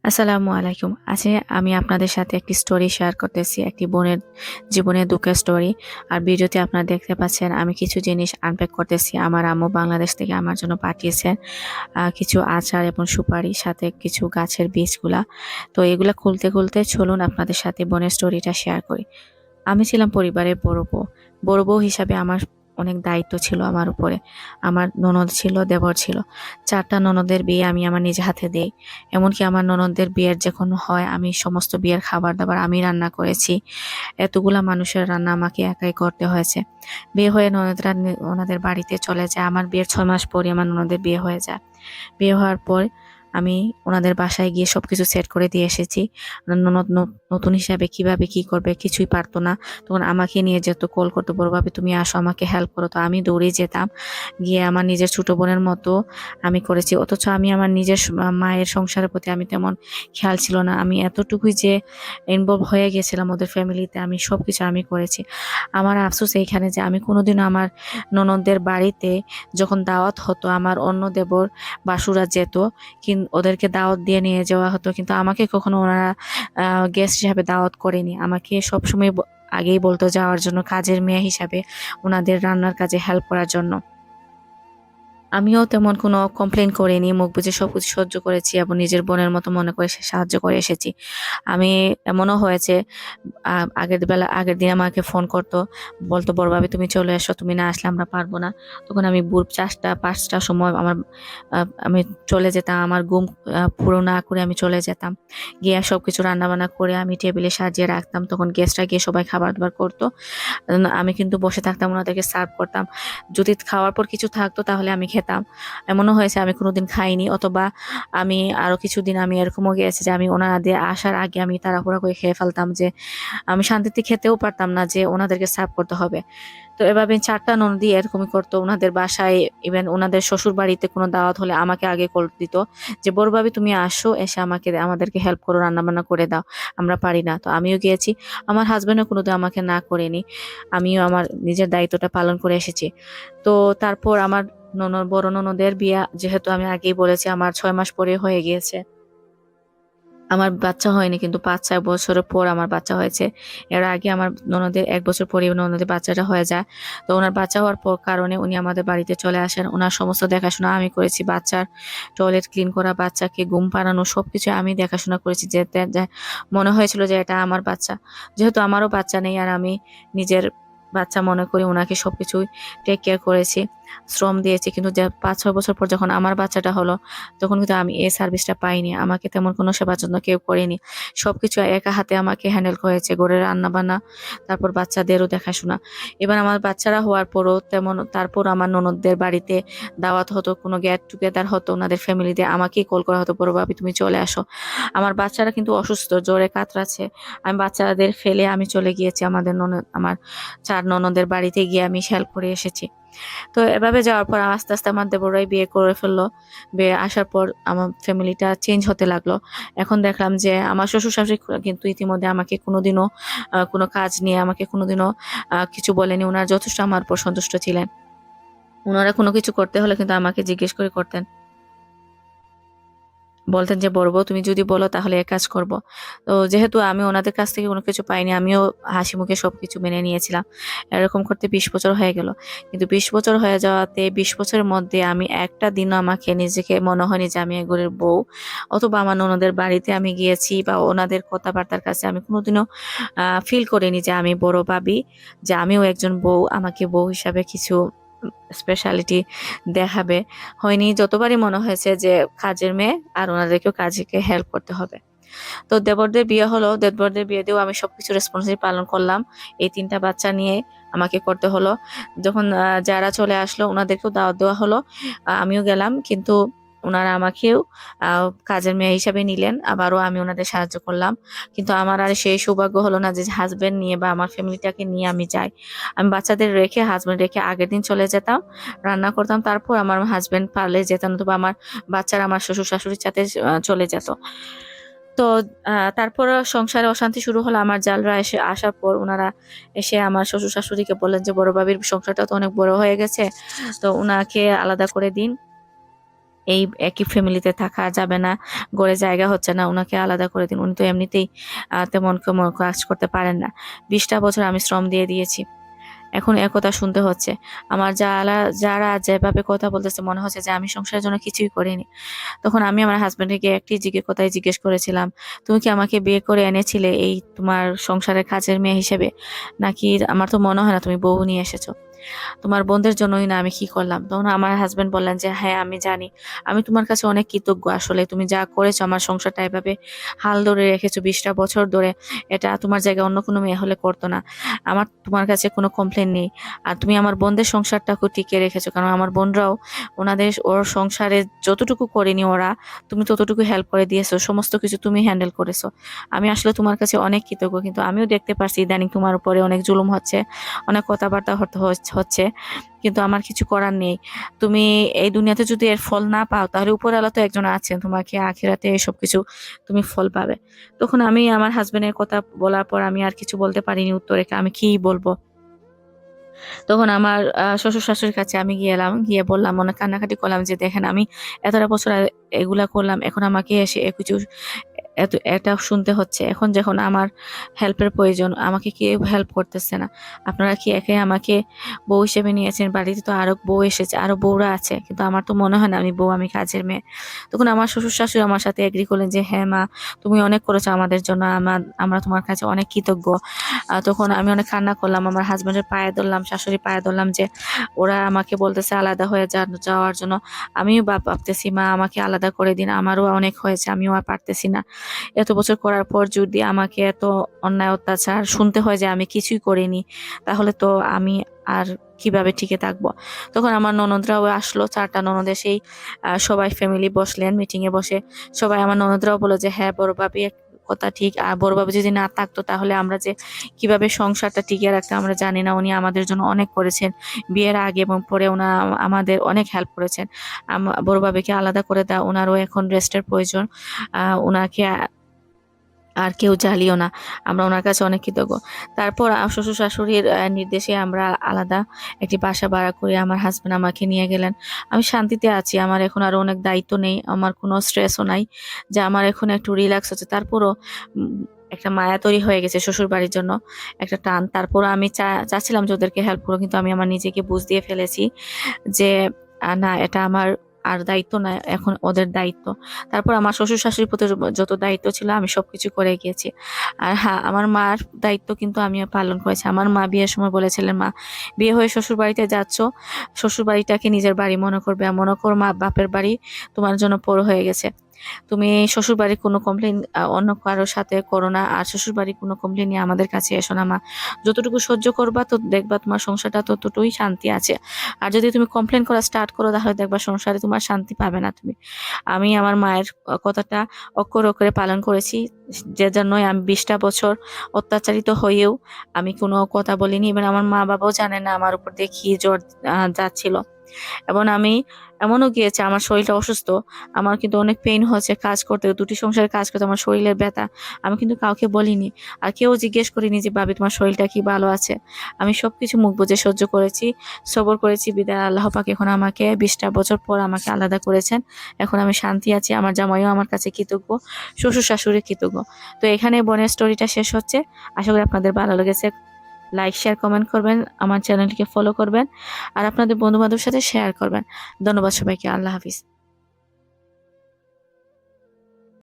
আসসালামু আলাইকুম। আজকে আমি আপনাদের সাথে একটি স্টোরি শেয়ার করতেছি। একটি বোনের জীবনের দুঃখের স্টোরি। আর ভিডিওতে আপনারা দেখতে পাচ্ছেন আমি কিছু জিনিস আনপ্যাক করতেছি। আমার আম্মু বাংলাদেশ থেকে আমার জন্য পাঠিয়েছেন। কিছু আচার এবং সুপারি সাথে কিছু গাছের বীজগুলা। তো এগুলা খুলতে চলুন আপনাদের সাথে বোনের স্টোরিটা শেয়ার করি। আমি ছিলাম পরিবারের বড় বউ। বড় বউ হিসাবে আমার অনেক দায়িত্ব ছিল আমার উপরে। আমার ননদ ছিল, দেবর ছিল। ৪ টা ননদের বিয়ে আমি আমার নিজে হাতে দেই। এমনকি আমার ননদদের বিয়ের যখন হয় আমি সমস্ত বিয়ের খাবার-দাবার আমি রান্না করেছি। এতগুলা মানুষের রান্না আমাকে একাই করতে হয়েছে। বিয়ে হয়ে ননদরা ওনাদের বাড়িতে চলে যায়। আমার বিয়ের ৬ মাস পরই আমার ননদের বিয়ে হয়ে যায়। বিয়ে হওয়ার পর আমি ওনাদের বাসায় গিয়ে সবকিছু সেট করে দিয়ে এসেছি। ননদ নতুন হিসাবে কিভাবে কি করবে কিছুই পারতো না। তখন আমাকে নিয়ে যেত, কল করতো, "বড় ভাবি তুমি আসো আমাকে হেল্প করো।" তো আমি দৌড়ে যেতাম। গিয়ে আমার নিজের ছোট বোনের মতো আমি করেছি। অথচ আমি আমার নিজের মায়ের সংসারের প্রতি আমি তেমন খেয়াল ছিল না। আমি এতটুকুই যে ইনভলভ হয়ে গেছিলাম ওদের ফ্যামিলিতে, আমি সবকিছু আমি করেছি। আমার আফসোস এইখানে যে আমি কোনোদিনও আমার ননদদের বাড়িতে যখন দাওয়াত হতো, আমার অন্য দেবর বাসুরা যেত, ওদেরকে দাওয়াত দিয়ে নিয়ে যাওয়া হতো। কিন্তু আমাকে কখনো ওনারা গেস্ট হিসাবে দাওয়াত করেনি। আমাকে সবসময় আগেই বলতো যাওয়ার জন্য, কাজের মেয়ে হিসাবে ওনাদের রান্নার কাজে হেল্প করার জন্য। আমিও তেমন কোনো কমপ্লেইন করিনি। মুখ বুজে সবকিছু সহ্য করেছি এবং নিজের বোনের মতো মনে করে সাহায্য করে এসেছি। আমি এমনও হয়েছে আগের দিন আমাকে ফোন করতো। বলতো, "বড় ভাবি তুমি চলে এসো। তুমি না আসলে আমরা পারব না।" তখন আমি ভোর ৪টা ৫টার সময় আমি চলে যেতাম। আমার ঘুম পুরো না করে আমি চলে যেতাম। গিয়ে সবকিছু রান্নাবান্না করে আমি টেবিলে সাজিয়ে রাখতাম। তখন গেস্টরা গিয়ে সবাই খাবার-দাবার করতো। আমি কিন্তু বসে থাকতাম, ওনাদেরকে সার্ভ করতাম। যদি খাওয়ার পর কিছু থাকতো তাহলে আমি খেতাম। এমনও হয়েছে আমি কোনোদিন খাইনি, অথবা আমি আরো কিছুদিন আমি এরকমও গিয়েছে যে আমি ওনাদের আসার আগে আমি তাড়াহুড়া করে খেয়ে ফেলতাম, যে আমি শান্তিতে খেতেও পারতাম না যে ওনাদেরকে সার্ভ করতে হবে। তো এভাবে ৪ টা ননদই এরকমই করতো। উনাদের বাসায় ইভেন উনাদের শ্বশুরবাড়িতে কোনো দাওয়াত হলে আমাকে আগে কল দিত যে, "বড় ভাবি তুমি আসো, এসে আমাদেরকে হেল্প করো, রান্নাবান্না করে দাও। আমরা পারি না।" তো আমিও গিয়েছি। আমার হাসব্যান্ডও কোনোদিন আমাকে না করেনি। আমিও আমার নিজের দায়িত্বটা পালন করে এসেছি। তো তারপর আমার বড় ননদের বিয়ে, যেহেতু আমি আগেই বলেছি আমার ৬ মাস পরে হয়ে গিয়েছে। আমার বাচ্চা হয়নি, কিন্তু ৫-৬ বছরের পর আমার বাচ্চা হয়েছে। এর আগে আমার ননদের ১ বছর পরেই ননদের বাচ্চাটা হয়ে যায়। তো উনার বাচ্চা হওয়ার কারণে উনি আমাদের বাড়িতে চলে আসেন। উনার সমস্ত দেখাশোনা আমি করেছি। বাচ্চার টয়লেট ক্লিন করা, বাচ্চাকে ঘুম পাড়ানো সবকিছু আমি দেখাশোনা করেছি। যে মনে হয়েছিল যে এটা আমার বাচ্চা। যেহেতু আমারও বাচ্চা নেই আর আমি নিজের বাচ্চা মনে করি উনাকে সবকিছুই টেক কেয়ার করেছি, শ্রম দিয়েছি। কিন্তু যে ৫-৬ বছর পর যখন আমার বাচ্চাটা হলো, তখন কিন্তু আমি এই সার্ভিসটা পাইনি। আমাকে তেমন কোনো সেবা যত্ন কেউ করেনি। সবকিছু একা হাতে আমাকে হ্যান্ডেল করেছে। ঘরের রান্না-বান্না, তারপর বাচ্চাদেরও দেখাশোনা। এবার আমার বাচ্চারা হওয়ার পরও তারপর আমার ননদদের বাড়িতে দাওয়াত হতো, কোনো গেট টুগেদার হতো, উনাদের ফ্যামিলিতে আমাকেই কল করা হতো, "বড় ভাবি তুমি চলে আসো।" আমার বাচ্চারা কিন্তু অসুস্থ, জ্বরে কাতরাচ্ছে। আমি বাচ্চাদের ফেলে আমি চলে গিয়েছি আমার ৪ ননদের বাড়িতে গিয়ে আমি হেল্প করে এসেছি। তো এভাবে যাওয়ার পর আস্তে আমার দেবররাই বিয়ে করে ফেললো। বিয়ে আসার পর আমার ফ্যামিলিটা চেঞ্জ হতে লাগলো। এখন দেখলাম যে আমার শ্বশুর-শাশুড়ি কিন্তু ইতিমধ্যে আমাকে কোনোদিনও কোনো কাজ নিয়ে আমাকে কোনোদিনও কিছু বলেনি। উনারা যথেষ্ট আমার উপর সন্তুষ্ট ছিলেন। উনারা কোনো কিছু করতে হলে কিন্তু আমাকে জিজ্ঞেস করে করতেন। বলতেন যে, "বড় বউ তুমি যদি বলো তাহলে এ কাজ করব।" তো যেহেতু আমি ওনাদের কাছ থেকে কোনো কিছু পাইনি, আমিও হাসিমুখে সবকিছু মেনে নিয়েছিলাম। এরকম করতে ২০ বছর হয়ে গেল। কিন্তু ২০ বছর হয়ে যাওয়াতে ২০ বছরের মধ্যে আমি একটা দিনও আমাকে নিজেকে মনে হয়নি যে আমি এ ঘরের বউ, অথবা আমার ননদের বাড়িতে আমি গিয়েছি বা ওনাদের কথাবার্তার কাছে আমি কোনোদিনও ফিল করিনি যে আমি বড় ভাবি, যে আমিও একজন বউ, আমাকে বউ হিসাবে কিছু স্পেশালিটি দেখাবে। হয়নি। যতবারই মনে হয়েছে যে কাজের মেয়ে আর ওনাদেরকেও কাজকে হেল্প করতে হবে। তো দেবরদের বিয়ে হলো। দেবরদের বিয়েতেও আমি সবকিছু রেসপন্সিবিলিটি পালন করলাম। এই ৩ টা বাচ্চা নিয়ে আমাকে করতে হলো। যখন যারা চলে আসলো উনাদেরকেও দাওয়াত দেওয়া হলো। আমিও গেলাম। কিন্তু উনারা আমাকেও আ কাজের মেয়ে হিসাবে নিলেন। আবারও আমি উনাদের সাহায্য করলাম। কিন্তু আমার আর সেই সৌভাগ্য হলো না যে হাসব্যান্ড নিয়ে বা আমার ফ্যামিলিটাকে নিয়ে আমি যাই। আমি বাচ্চাদের রেখে, হাসব্যান্ড রেখে আগের দিন চলে যেতাম। রান্না করতাম। তারপর আমার হাসব্যান্ড পারলে যেতেন, অথবা আমার বাচ্চারা আমার শ্বশুর-শাশুড়ির সাথে চলে যেত। তো তারপরে সংসারে অশান্তি শুরু হলো। আমার জালরা আসার পর উনারা এসে আমার শ্বশুর-শাশুড়িকে বললেন যে, "বড় ভাবির সংসারটা তো অনেক বড় হয়ে গেছে। তো উনাকে আলাদা করে দিন।" এই একই ফ্যামিলিতে থাকা যাবে না, গড়ে জায়গা হচ্ছে না, ওনাকে আলাদা করে দিন। উনি তো এমনিতেই তেমন কোনো কাজ করতে পারেন না। 20টা বছর আমি শ্রম দিয়ে দিয়েছি, এখন একথা শুনতে হচ্ছে। আমার যারা যেভাবে কথা বলতেছে মনে হচ্ছে যে আমি সংসারের জন্য কিছুই করিনি। তখন আমি আমার হাজবেন্ডকে একটি কথাই জিজ্ঞেস করেছিলাম, তুমি কি আমাকে বিয়ে করে এনেছিলে এই তোমার সংসারের কাজের মেয়ে হিসেবে, নাকি আমার তো মনে হয় না তুমি বউ নিয়ে এসেছো, তোমার বোনদের জন্যই না আমি কি করলাম? তখন আমার হাজবেন্ড বললেন যে হ্যাঁ আমি জানি, আমি তোমার কাছে অনেক কৃতজ্ঞ। আসলে তুমি যা করেছো, আমার সংসারটা এভাবে হাল ধরে রেখেছো 20টা বছর ধরে, এটা তোমার জায়গায় অন্য কোনো মেয়ে হলে করতো না। আমার তোমার কাছে কোনো কমপ্লেন নেই। আর তুমি আমার বোনদের সংসারটাকে টিকিয়ে রেখেছো, কারণ আমার বোনরাও ওর সংসারে যতটুকু করেনি ওরা, তুমি ততটুকু হেল্প করে দিয়েছো, সমস্ত কিছু তুমি হ্যান্ডেল করেছো। আমি আসলে তোমার কাছে অনেক কৃতজ্ঞ, কিন্তু আমিও দেখতে পারছি ইদানিং তোমার উপরে অনেক জুলুম হচ্ছে, অনেক কথাবার্তা হচ্ছে, কিন্তু আমার কিছু করার নেই। তুমি এই দুনিয়াতে যদি এর ফল না পাও, তাহলে উপরওয়ালা তো একজন আছেন, তোমাকে আখিরাতে এসব কিছু তুমি ফল পাবে। তখন আমি আমার হাজবেন্ডের কথা বলার পর আমি আর কিছু বলতে পারিনি উত্তরে, আমি কি বলবো। তখন আমার শ্বশুর শাশুড়ির কাছে আমি গেলাম, গিয়ে বললাম, অনেক কান্নাকাটি করলাম যে দেখেন আমি এতটা বছর এগুলা করলাম, এখন আমাকে এসে কিছু এটা শুনতে হচ্ছে। এখন যখন আমার হেল্পের প্রয়োজন, আমাকে কেউ হেল্প করতেছে না। আপনারা কি একে আমাকে বউ হিসেবে নিয়েছেন? বাড়িতে তো আরো বউ এসেছে, আরো বউরা আছে, কিন্তু আমার তো মনে হয় না আমি বউ, আমি কাজের মেয়ে। তখন আমার শ্বশুর শাশুড়ি আমার সাথে এগ্রি করলেন যে হ্যাঁ মা, তুমি অনেক করেছো আমাদের জন্য, আমরা তোমার কাছে অনেক কৃতজ্ঞ। তখন আমি অনেক কান্না করলাম, আমার হাজবেন্ডের পায়ে ধরলাম, শাশুড়ি পায়ে ধরলাম, যে ওরা আমাকে বলতেছে আলাদা হয়ে যাওয়ার জন্য। আমিও ভাবতেছি মা আমাকে আলাদা করে দিন, আমারও অনেক হয়েছে, আমিও আর পারতেছি না। এত বছর করার পর যদি আমাকে এত অন্যায় অত্যাচার শুনতে হয় যে আমি কিছুই করিনি, তাহলে তো আমি আর কিভাবে টিকে থাকবো। তখন আমার ননদরাও আসলো, 4টা ননদ এসেই সবাই ফ্যামিলি বসলেন মিটিং এ বসে। সবাই আমার ননদরাও বললো যে হ্যাঁ বড় ভাবি কথা ঠিক, আর বড় বাবু যদি না থাকতো তাহলে আমরা যে কিভাবে সংসারটা টিকিয়ে রাখতে আমরা জানি না। উনি আমাদের জন্য অনেক করেছেন, বিয়ের আগে এবং পরে আমাদের অনেক হেল্প করেছেন। বড় বাবুকে আলাদা করে দেওয়া, ওনারও এখন রেস্টের প্রয়োজন, ওনাকে আর কেউ জ্বালিও না, আমরা ওনার কাছে অনেক কৃতজ্ঞ। তারপর শ্বশুর শাশুড়ির নির্দেশে আমরা আলাদা একটি বাসা ভাড়া করে আমার হাজবেন্ড আমাকে নিয়ে গেলেন। আমি শান্তিতে আছি, আমার এখন আরো অনেক দায়িত্ব নেই, আমার কোনো স্ট্রেসও নাই, যে আমার এখন একটু রিল্যাক্স হচ্ছে। তারপরও একটা মায়া তৈরি হয়ে গেছে শ্বশুর বাড়ির জন্য, একটা টান। তারপর আমি চাচ্ছিলাম যে ওদেরকে হেল্প করবো, কিন্তু আমি আমার নিজেকে বুঝ দিয়ে ফেলেছি যে না, এটা আমার আর দায়িত্ব না, এখন ওদের দায়িত্ব। তারপর আমার শ্বশুর শাশুড়ির প্রতি যত দায়িত্ব ছিল আমি সবকিছু করে গিয়েছি। আর হ্যাঁ, আমার মার দায়িত্ব কিন্তু আমিও পালন করেছি। আমার মা বিয়ের সময় বলেছিলেন, মা বিয়ে হয়ে শ্বশুর বাড়িতে যাচ্ছ, শ্বশুর বাড়িটাকে নিজের বাড়ি মনে করবে, আর মনে করো মা বাপের বাড়ি তোমার জন্য পর হয়ে গেছে। তুমি শ্বশুর বাড়ির কোনো কমপ্লেন অন্য কারোর সাথে করো না, আর শ্বশুর বাড়ির কোনো কমপ্লেন নিয়ে আমাদের কাছে এসো না মা। যতটুকু সহ্য করবা তো দেখবা তোমার সংসারটা ততটুকুই শান্তি আছে। আর যদি তুমি কমপ্লেন করা স্টার্ট করো, তাহলে দেখবা সংসারে তোমার শান্তি পাবে না তুমি। আমি আমার মায়ের কথাটা অক্ষরে অক্ষরে পালন করেছি, যে জন্যই আমি 20টা বছর অত্যাচারিত হয়েও আমি কোনো কথা বলিনি। এবার আমার মা বাবাও জানে না আমার উপর দিয়ে কি জ্বর যাচ্ছিল। এবং আমি এমনও গিয়েছে, আমার শরীরটা অসুস্থ, আমার কিন্তু অনেক পেইন হচ্ছে কাজ করতে, দুটি সংসারের কাজ করতে আমার শরীরের ব্যথা, আমি কিন্তু কাউকে বলিনি। আর কেউ জিজ্ঞেস করিনি যে ভাবি তোমার শরীরটা কি ভালো আছে। আমি সবকিছু মুখ বুজে সহ্য করেছি, সবর করেছি, বিদায় আল্লাহ পাক এখন আমাকে 20টা বছর পর আমাকে আলাদা করেছেন। এখন আমি শান্তি আছি, আমার জামাইও আমার কাছে কৃতজ্ঞ, শ্বশুর শাশুড়ি কৃতজ্ঞ। তো এখানে বোনের স্টোরিটা শেষ হচ্ছে। আশা করি আপনাদের ভালো লেগেছে। লাইক শেয়ার কমেন্ট করবেন, আমার চ্যানেলটিকে ফলো করবেন, আর আপনাদের বন্ধু বান্ধবের সাথে শেয়ার করবেন। ধন্যবাদ সবাইকে, আল্লাহ হাফিজ।